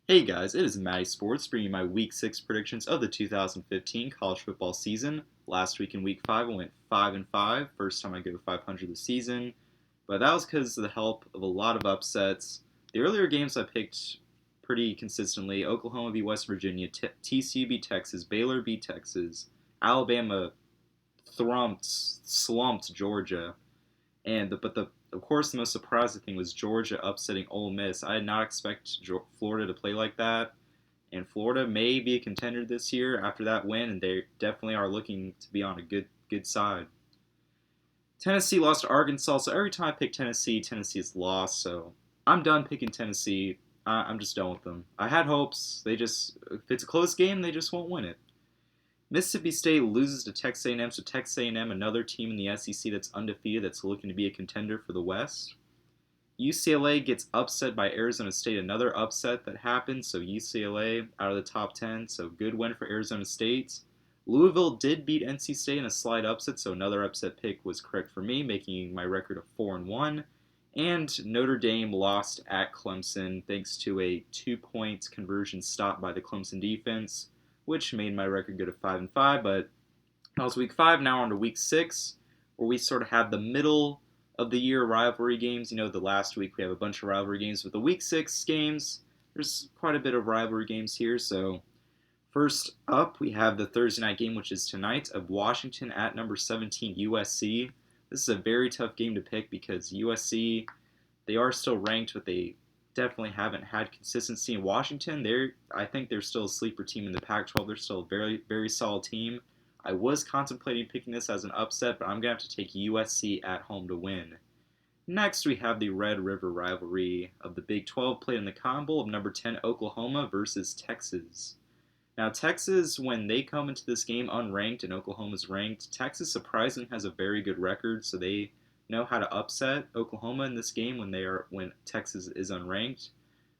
Hey guys, it is MattySports bringing you my Week 6 predictions of the 2015 college football season. Last week in Week 5 I went 5 and 5, first time I go 500 this season, but that was because of the help of a lot of upsets. The earlier games I picked pretty consistently: Oklahoma beat West Virginia, TCU beat Texas, Baylor beat Texas, Alabama slumped Georgia, but of course the most surprising thing was Georgia upsetting Ole Miss. I did not expect Florida to play like that, and Florida may be a contender this year after that win, and they definitely are looking to be on a good side. Tennessee lost to Arkansas, so every time I pick Tennessee, Tennessee has lost. So I'm done picking Tennessee. I'm just done with them. I had hopes. If it's a close game, they just won't win it. Mississippi State loses to Texas A&M, so Texas A&M, another team in the SEC that's undefeated, that's looking to be a contender for the West. UCLA gets upset by Arizona State, another upset that happened, so UCLA out of the top 10, so good win for Arizona State. Louisville did beat NC State in a slight upset, so another upset pick was correct for me, making my record of 4 and 1. And Notre Dame lost at Clemson thanks to a 2-point conversion stop by the Clemson defense, which made my record go to 5 and 5. But that was Week 5. Now on to Week 6, where we sort of have the middle of the year rivalry games. The last week we have a bunch of rivalry games, but the Week 6 games, there's quite a bit of rivalry games here. So first up, we have the Thursday night game, which is tonight, of Washington at number 17 USC. This is a very tough game to pick because USC, they are still ranked, but they definitely haven't had consistency in Washington. I think they're still a sleeper team in the Pac-12. They're still a very, very solid team. I was contemplating picking this as an upset, but I'm going to have to take USC at home to win. Next, we have the Red River rivalry of the Big 12 played in the Cotton Bowl of number 10 Oklahoma versus Texas. Now, Texas, when they come into this game unranked and Oklahoma's ranked, Texas surprisingly has a very good record, so they know how to upset Oklahoma in this game when Texas is unranked.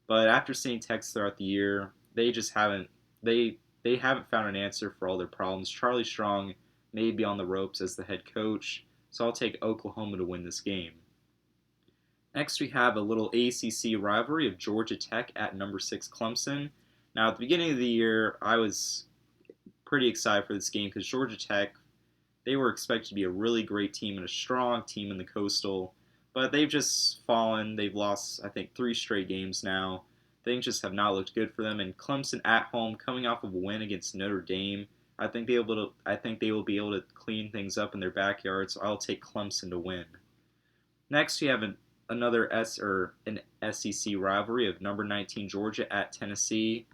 But after seeing Texas throughout the year, they haven't found an answer for all their problems. Charlie Strong may be on the ropes as the head coach, so I'll take Oklahoma to win this game. Next, we have a little ACC rivalry of Georgia Tech at number 6 Clemson. Now, at the beginning of the year, I was pretty excited for this game because Georgia Tech, they were expected to be a really great team and a strong team in the Coastal, but they've just fallen. They've lost, I think, 3 straight games now. Things just have not looked good for them. And Clemson at home, coming off of a win against Notre Dame, I think they will be able to clean things up in their backyard. So I'll take Clemson to win. Next, we have an SEC rivalry of number 19 Georgia at Tennessee.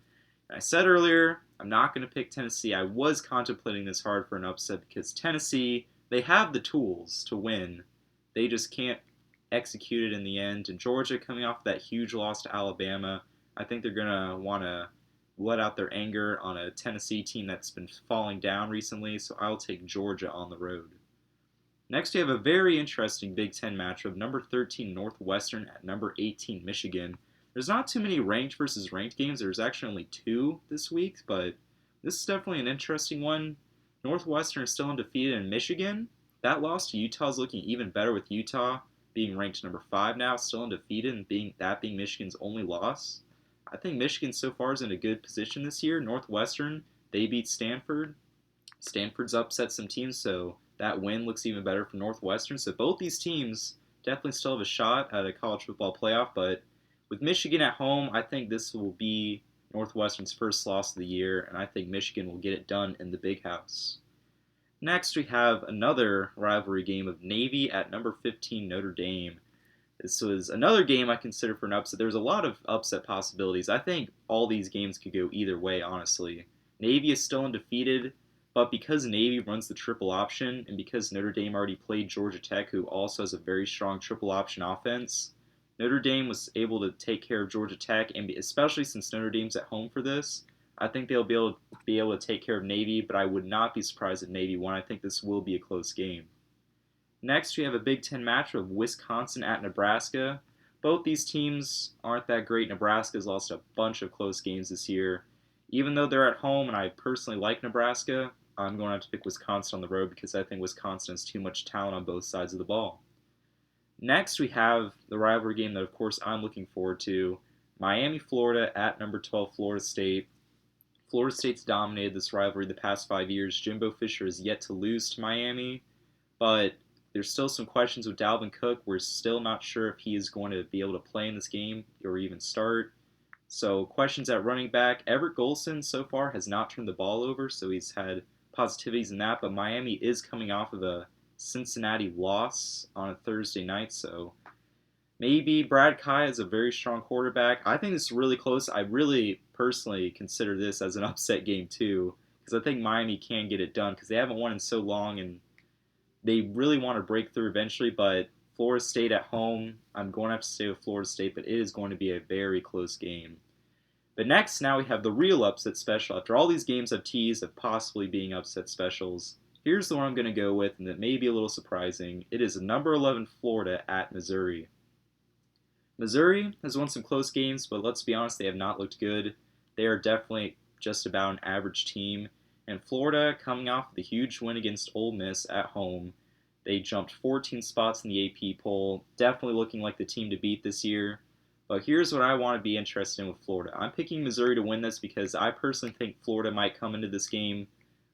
I said earlier, I'm not going to pick Tennessee. I was contemplating this hard for an upset because Tennessee, they have the tools to win. They just can't execute it in the end. And Georgia, coming off that huge loss to Alabama, I think they're going to want to let out their anger on a Tennessee team that's been falling down recently, so I'll take Georgia on the road. Next, we have a very interesting Big Ten matchup, number 13 Northwestern at number 18 Michigan. There's not too many ranked versus ranked games. There's actually only 2 this week, but this is definitely an interesting one. Northwestern is still undefeated in Michigan. That loss to Utah is looking even better with Utah being ranked number 5 now, still undefeated, and being Michigan's only loss. I think Michigan so far is in a good position this year. Northwestern, they beat Stanford. Stanford's upset some teams, so that win looks even better for Northwestern. So both these teams definitely still have a shot at a college football playoff, but with Michigan at home, I think this will be Northwestern's first loss of the year, and I think Michigan will get it done in the Big House. Next, we have another rivalry game of Navy at number 15 Notre Dame. This was another game I consider for an upset. There's a lot of upset possibilities. I think all these games could go either way, honestly. Navy is still undefeated, but because Navy runs the triple option, and because Notre Dame already played Georgia Tech, who also has a very strong triple option offense, Notre Dame was able to take care of Georgia Tech, and especially since Notre Dame's at home for this, I think they'll be able to take care of Navy, but I would not be surprised if Navy won. I think this will be a close game. Next, we have a Big Ten matchup of Wisconsin at Nebraska. Both these teams aren't that great. Nebraska's lost a bunch of close games this year. Even though they're at home and I personally like Nebraska, I'm going to have to pick Wisconsin on the road because I think Wisconsin has too much talent on both sides of the ball. Next, we have the rivalry game that, of course, I'm looking forward to. Miami, Florida at number 12, Florida State. Florida State's dominated this rivalry the past 5 years. Jimbo Fisher has yet to lose to Miami, but there's still some questions with Dalvin Cook. We're still not sure if he is going to be able to play in this game or even start. So questions at running back. Everett Golson so far has not turned the ball over, so he's had positivities in that. But Miami is coming off of a Cincinnati loss on a Thursday night, so maybe Brad Kai is a very strong quarterback. I think it's really close. I really personally consider this as an upset game too, because I think Miami can get it done because they haven't won in so long and they really want to break through eventually. But Florida State at home, I'm going to have to stay with Florida State, but it is going to be a very close game. But next, now we have the real upset special. After all these games I've teased of possibly being upset specials, here's the one I'm going to go with, and that may be a little surprising. It is number 11 Florida at Missouri. Missouri has won some close games, but let's be honest, they have not looked good. They are definitely just about an average team. And Florida, coming off the huge win against Ole Miss at home, they jumped 14 spots in the AP poll, definitely looking like the team to beat this year. But here's what I want to be interested in with Florida. I'm picking Missouri to win this because I personally think Florida might come into this game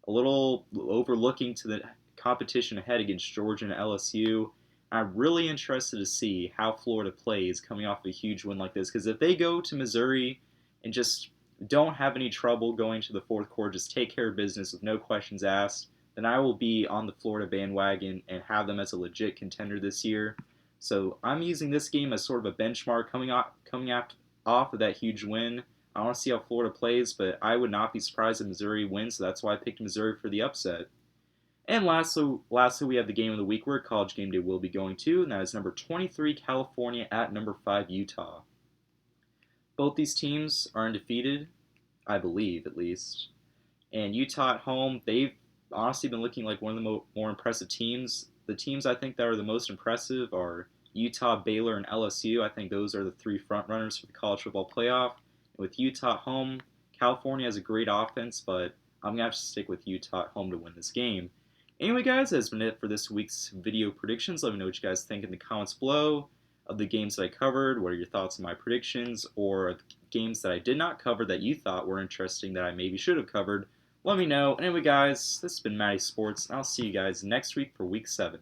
a little overlooking to the competition ahead against Georgia and LSU. I'm really interested to see how Florida plays coming off a huge win like this. Because if they go to Missouri and just don't have any trouble going to the fourth quarter, just take care of business with no questions asked, then I will be on the Florida bandwagon and have them as a legit contender this year. So I'm using this game as sort of a benchmark coming off of that huge win. I want to see how Florida plays, but I would not be surprised if Missouri wins, so that's why I picked Missouri for the upset. And lastly, we have the game of the week where College Game Day will be going to, and that is number 23 California at number 5 Utah. Both these teams are undefeated, I believe at least. And Utah at home, they've honestly been looking like one of the more impressive teams. The teams I think that are the most impressive are Utah, Baylor, and LSU. I think those are the three front runners for the college football playoff. And with Utah at home, California has a great offense, but I'm going to have to stick with Utah at home to win this game. Anyway, guys, that's been it for this week's video predictions. Let me know what you guys think in the comments below of the games that I covered. What are your thoughts on my predictions, or games that I did not cover that you thought were interesting that I maybe should have covered? Let me know. Anyway, guys, this has been Matty Sports, and I'll see you guys next week for Week 7.